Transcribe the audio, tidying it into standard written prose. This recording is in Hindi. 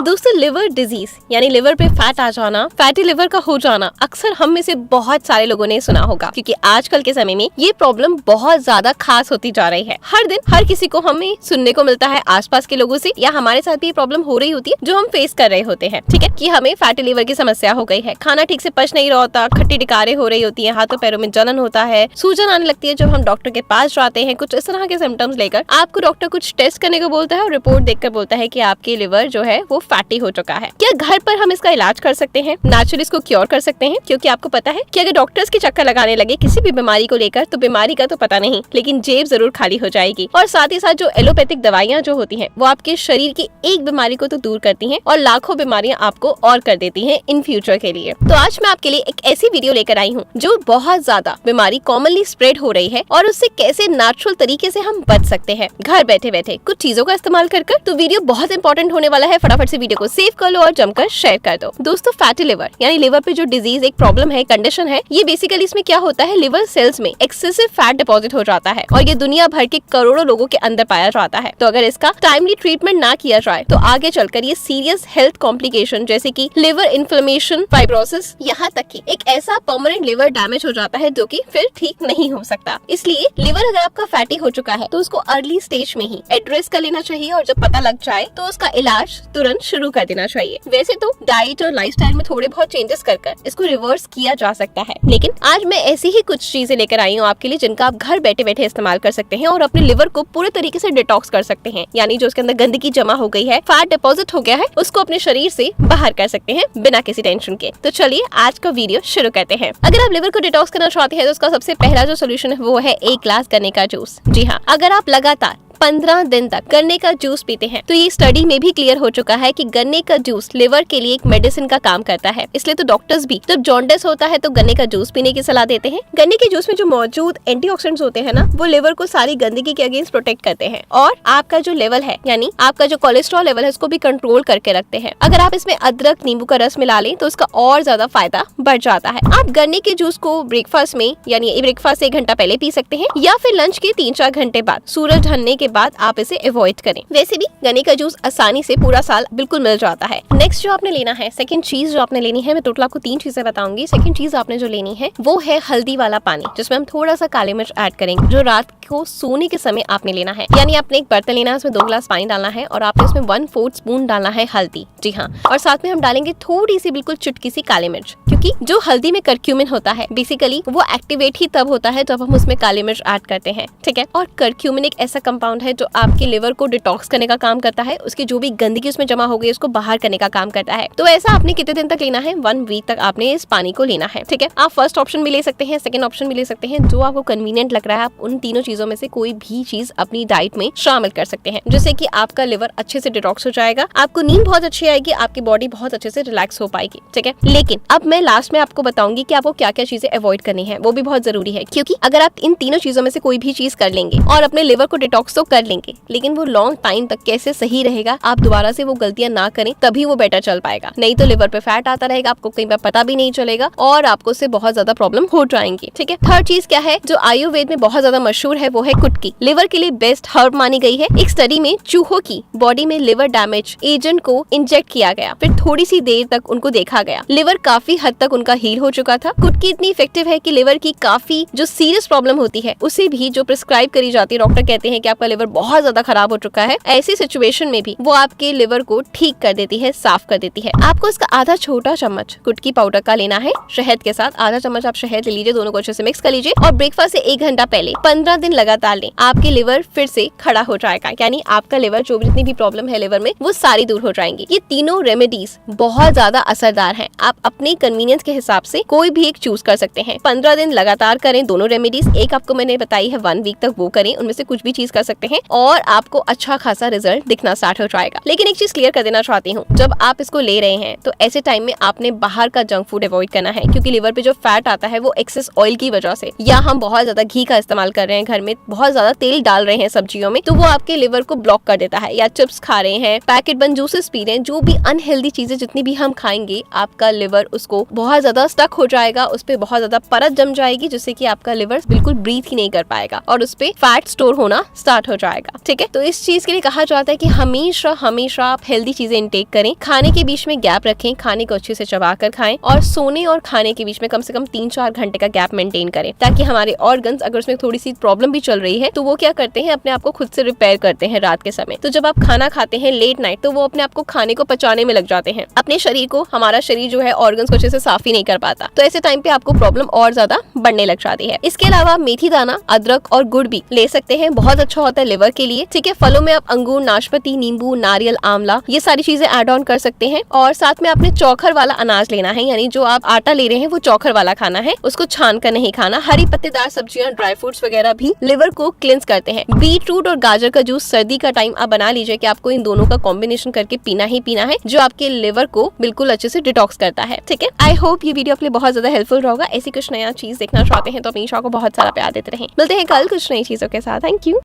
दोस्तों, लिवर डिजीज यानी लिवर पे फैट आ जाना, फैटी लिवर का हो जाना अक्सर हम में से बहुत सारे लोगों ने सुना होगा, क्योंकि आजकल के समय में ये प्रॉब्लम बहुत ज्यादा खास होती जा रही है। हर दिन हर किसी को हमें सुनने को मिलता है आसपास के लोगों से, या हमारे साथ भी ये प्रॉब्लम हो रही होती है जो हम फेस कर रहे होते हैं। ठीक है, कि हमें फैटी लिवर की समस्या हो गई है, खाना ठीक से पच नहीं रहा होता, खट्टी डिकारे हो रही होती है, हाथों पैरों में जलन होता है, सूजन आने लगती है। जब हम डॉक्टर के पास जाते हैं कुछ इस तरह के सिम्टम्स लेकर, आपको डॉक्टर कुछ टेस्ट करने को बोलता है और रिपोर्ट देखकर बोलता है कि आपकी लिवर जो है वो फैटी हो चुका है। क्या घर पर हम इसका इलाज कर सकते हैं, नेचुरली इसको क्योर कर सकते हैं? क्योंकि आपको पता है कि अगर डॉक्टर्स के चक्कर लगाने लगे किसी भी बीमारी को लेकर, तो बीमारी का तो पता नहीं, लेकिन जेब जरूर खाली हो जाएगी। और साथ ही साथ जो एलोपैथिक दवाइयाँ जो होती हैं वो आपके शरीर की एक बीमारी को तो दूर करती हैं और लाखों बीमारियां आपको और कर देती हैं इन फ्यूचर के लिए। तो आज मैं आपके लिए एक ऐसी वीडियो लेकर आई हूँ जो बहुत ज्यादा बीमारी कॉमनली स्प्रेड हो रही है और उससे कैसे नेचुरल तरीके से हम बच सकते हैं घर बैठे बैठे कुछ चीजों का इस्तेमाल कर। तो वीडियो बहुत इंपॉर्टेंट होने वाला है, फटाफट से वीडियो को सेव कर लो और जमकर शेयर कर दो। दोस्तों, फैटी लिवर यानी लिवर पे जो डिजीज एक प्रॉब्लम है, कंडीशन है, ये बेसिकली इसमें क्या होता है, लिवर सेल्स में एक्सेसिव फैट डिपॉजिट हो जाता है और ये दुनिया भर के करोड़ों लोगों के अंदर पाया जाता है। तो अगर इसका टाइमली ट्रीटमेंट ना किया जाए तो आगे चलकर ये सीरियस हेल्थ कॉम्प्लिकेशन जैसे कि लिवर इन्फ्लेमेशन, फाइब्रोसिस, यहाँ तक कि एक ऐसा परमानेंट लिवर डैमेज हो जाता है जो कि फिर ठीक नहीं हो सकता। इसलिए लिवर अगर आपका फैटी हो चुका है तो उसको अर्ली स्टेज में ही एड्रेस कर लेना चाहिए और जब पता लग जाए तो उसका इलाज तुरंत शुरू कर देना चाहिए। वैसे तो डाइट और लाइफस्टाइल में थोड़े बहुत चेंजेस कर इसको रिवर्स किया जा सकता है, लेकिन आज मैं ऐसी ही कुछ चीजें लेकर आई हूँ आपके लिए जिनका आप घर बैठे बैठे इस्तेमाल कर सकते हैं और अपने लिवर को पूरे तरीके से डिटॉक्स कर सकते हैं। यानी जो उसके अंदर गंदगी जमा हो गई है, फैट डिपॉजिट हो गया है, उसको अपने शरीर से बाहर कर सकते हैं बिना किसी टेंशन के। तो चलिए आज का वीडियो शुरू करते हैं। अगर आप लिवर को डिटॉक्स करना चाहते हैं तो उसका सबसे पहला जो सोल्यूशन है वो है एक ग्लास गन्ने का जूस। जी हाँ, अगर आप लगातार 15 दिन तक गन्ने का जूस पीते हैं तो ये स्टडी में भी क्लियर हो चुका है कि गन्ने का जूस लिवर के लिए एक मेडिसिन का काम करता है। इसलिए तो डॉक्टर्स भी जब जॉन्डिस होता है तो गन्ने का जूस पीने की सलाह देते हैं। गन्ने के जूस में जो मौजूद एंटीऑक्सीडेंट्स होते हैं ना, वो लिवर को सारी गंदगी के अगेंस्ट प्रोटेक्ट करते हैं और आपका जो लेवल है यानी आपका जो कोलेस्ट्रॉल लेवल है उसको भी कंट्रोल करके रखते हैं। अगर आप इसमें अदरक, नींबू का रस मिला लें तो उसका और ज्यादा फायदा बढ़ जाता है। आप गन्ने के जूस को ब्रेकफास्ट में यानी ब्रेकफास्ट से 1 घंटा पहले पी सकते हैं या फिर लंच के 3-4 घंटे बाद, सूरज ढलने के बाद आप इसे अवॉइड करें। वैसे भी गन्ने का जूस आसानी से पूरा साल बिल्कुल मिल जाता है। नेक्स्ट जो आपने लेना है, सेकंड चीज जो आपने लेनी है, मैं टोटल आपको 3 चीजें बताऊंगी। सेकंड चीज आपने जो लेनी है वो है हल्दी वाला पानी, जिसमें हम थोड़ा सा काली मिर्च ऐड करेंगे, जो रात को सोने के समय आपने लेना है। यानी आपने एक बर्तन लेना है, उसमें 2 ग्लास पानी डालना है और आपने उसमें 1/4 स्पून डालना है हल्दी। जी हाँ, और साथ में हम डालेंगे थोड़ी सी बिल्कुल चुटकी सी काली मिर्च, क्योंकि जो हल्दी में करक्यूमिन होता है बेसिकली वो एक्टिवेट ही तब होता है जब हम उसमें काली मिर्च ऐड करते हैं। ठीक है, और करक्यूमिन एक ऐसा कंपाउंड है जो आपके लिवर को डिटॉक्स करने का काम करता है, उसकी जो भी गंदगी उसमें जमा हो गई उसको बाहर करने का काम करता है। तो ऐसा आपने कितने दिन तक लेना है? 1 वीक तक आपने इस पानी को लेना है। ठीक है, आप फर्स्ट ऑप्शन भी ले सकते हैं, सेकंड ऑप्शन भी ले सकते हैं, जो आपको कन्वीनियंट लग रहा है। आप उन तीनों चीजों में से कोई भी चीज अपनी डाइट में शामिल कर सकते हैं, जिससे कि आपका लिवर अच्छे से डिटॉक्स हो जाएगा, आपको नींद बहुत अच्छी आएगी, आपकी बॉडी बहुत अच्छे से रिलैक्स हो पाएगी। ठीक है, लेकिन अब मैं लास्ट में आपको बताऊंगी कि आपको क्या क्या चीजें अवॉइड करनी है, वो भी बहुत जरूरी है, क्योंकि अगर आप इन तीनों चीजों में से कोई भी चीज कर लेंगे और अपने लिवर को डिटॉक्स तो कर लेंगे, लेकिन वो लॉन्ग टाइम तक कैसे सही रहेगा, आप दोबारा से वो गलतियां ना करें तभी वो बेटर चल पाएगा। नहीं तो लिवर पे फैट आता रहेगा, आपको कई बार पता भी नहीं चलेगा और आपको से बहुत ज्यादा प्रॉब्लम हो जाएंगी। ठीक है, थर्ड चीज क्या है जो आयुर्वेद में बहुत ज्यादा मशहूर है, वो है कुटकी। लिवर के लिए बेस्ट हर्ब मानी गई है। एक स्टडी में चूहों की बॉडी में लिवर डैमेज एजेंट को इंजेक्ट किया गया, फिर थोड़ी सी देर तक उनको देखा गया, लिवर काफी हद तक उनका हील हो चुका था। कुटकी इतनी इफेक्टिव है कि लिवर की काफी जो सीरियस प्रॉब्लम होती है उसे भी जो प्रिस्क्राइब करी जाती है, डॉक्टर कहते हैं कि आपका लिवर बहुत ज्यादा खराब हो चुका है, ऐसी सिचुएशन में भी वो आपके लिवर को ठीक कर देती है, साफ कर देती है। आपको इसका आधा छोटा चम्मच कुटकी पाउडर का लेना है शहद के साथ। आधा चम्मच आप शहद ले लीजिए, दोनों को अच्छे से मिक्स कर लीजिए और ब्रेकफास्ट से 1 घंटा पहले 15 दिन लगातार लें। आपके लिवर फिर से खड़ा हो जाएगा, यानी आपका लिवर जो जितनी भी प्रॉब्लम है लिवर में वो सारी दूर हो जाएंगी। ये तीनों रेमेडीज बहुत ज्यादा असरदार हैं। आप अपने कन्वीनियंस के हिसाब से कोई भी एक चूज कर सकते हैं। 15 दिन लगातार करें दोनों रेमेडीज। एक आपको मैंने बताई है 1 वीक तक, वो करें, उनमें से कुछ भी चीज कर सकते हैं और आपको अच्छा खासा रिजल्ट दिखना स्टार्ट हो जाएगा। लेकिन एक चीज क्लियर कर देना चाहती हूँ, जब आप इसको ले रहे हैं तो ऐसे टाइम में आपने बाहर का जंक फूड अवॉइड करना है, क्योंकि लिवर पे जो फैट आता है वो एक्सेस ऑयल की वजह से, या हम बहुत ज्यादा घी का इस्तेमाल कर रहे हैं, घर में बहुत ज्यादा तेल डाल रहे हैं सब्जियों में, तो वो आपके लिवर को ब्लॉक कर देता है। या चिप्स खा रहे हैं, पैकेट बंद जूसेस पी रहे हैं, जो भी अनहेल्दी चीजें जितनी भी हम खाएंगे आपका लिवर उसको बहुत ज्यादा स्टक हो जाएगा, उस पर बहुत ज्यादा परत जम जाएगी, जिससे कि आपका लिवर बिल्कुल ब्रीथ ही नहीं कर पाएगा और उस पे फैट स्टोर होना स्टार्ट हो जाएगा। ठीक है, तो इस चीज के लिए कहा जाता है कि हमेशा हमेशा आप हेल्दी चीजें इंटेक करें, खाने के बीच में गैप रखें, खाने को अच्छे से चबा कर खाएं और सोने और खाने के बीच में कम से कम 3-4 घंटे का गैप मेंटेन करें, ताकि हमारे ऑर्गन्स अगर उसमें थोड़ी सी प्रॉब्लम भी चल रही है तो वो क्या करते हैं, अपने आप को खुद से रिपेयर करते हैं रात के समय। तो जब आप खाना खाते हैं लेट नाइट तो वो अपने आप को खाने को पचाने में लग जाते हैं, अपने शरीर को, हमारा शरीर जो है ऑर्गन्स को अच्छे से साफ ही नहीं कर पाता, तो ऐसे टाइम पे आपको प्रॉब्लम और ज्यादा बढ़ने लग जाती है। इसके अलावा मेथी दाना, अदरक और गुड़ भी ले सकते हैं, बहुत अच्छा होता है लिवर के लिए। ठीक है, फलों में आप अंगूर, नाशपाती, नींबू, नारियल, आंवला ये सारी चीजें ऐड ऑन कर सकते हैं। और साथ में आपने चौखर वाला अनाज लेना है, यानी जो आप आटा ले रहे हैं वो चौखर वाला खाना है, उसको छान कर नहीं खाना। हरी पत्तेदार सब्जियां, ड्राई फ्रूट्स वगैरह भी लिवर को क्लींस करते हैं। बीट रूट और गाजर का जूस सर्दी का टाइम आप बना लीजिए कि आपको इन दोनों का कॉम्बिनेशन करके पीना ही पीना है, जो आपके लिवर को बिल्कुल अच्छे से डिटॉक्स करता है। ठीक है, आई होप ये वीडियो आपके लिए बहुत ज्यादा हेल्पफुल होगा। ऐसी कुछ नया चीज देखना चाहते हैं तो अपनी शो को बहुत सारा प्यार देते रहें। मिलते हैं कल कुछ नई चीजों के साथ। Thank you.